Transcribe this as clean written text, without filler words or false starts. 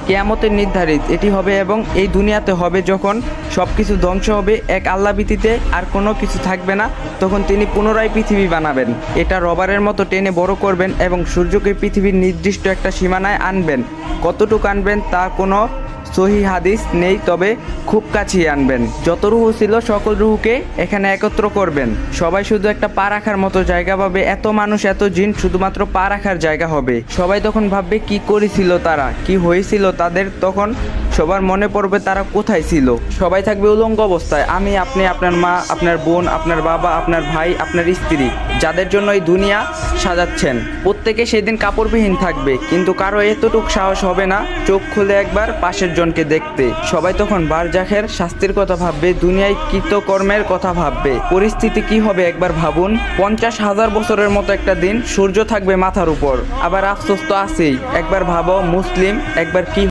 কিয়ামতের নির্ধারিত এটি হবে এবং এই দুনিয়াতে হবে যখন সব কিছু ধ্বংস হবে, এক আল্লাহ ব্যতীতে আর কোনো কিছু থাকবে না, তখন তিনি পুনরায় পৃথিবী বানাবেন। এটা রবারের মতো টেনে বড় করবেন এবং সূর্যকে পৃথিবীর নির্দিষ্ট একটা সীমানায় আনবেন। কতটুকু আনবেন তা কোনো সহি হাদিস নেই, তবে খুব কাছেই আনবেন। যত রুহ ছিল সকল রুহকে এখানে একত্র করবেন। সবাই শুধু একটা পা রাখার মতো জায়গা পাবে। এত মানুষ এত জিন, শুধুমাত্র পা রাখার জায়গা হবে। সবাই তখন ভাববে কি করেছিল তারা, কি হয়েছিল তাদের। তখন সবার মনে পড়বে তারা কোথায় ছিল। সবাই থাকবে উলঙ্গ অবস্থায়, আমি, আপনি, আপনার মা, আপনার বোন, আপনার বাবা, আপনার ভাই, আপনার স্ত্রী, যাদের জন্য এই দুনিয়া সাজাচ্ছেন। প্রত্যেকে সেদিন কাপড়বিহীন থাকবে, কিন্তু কারো এতটুকু সাহস হবে না চোখ খুলে একবার পাশের জনকে দেখতে। সবাই তখন বারজাখের শাস্তির কথা ভাববে, দুনিয়ায় কৃতকর্মের কথা ভাববে। পরিস্থিতি কি হবে একবার ভাবুন। 50,000 বছরের মতো একটা দিন, সূর্য থাকবে মাথার উপর। আবার আফসোস তো আছেই। একবার ভাবো মুসলিম, একবার কি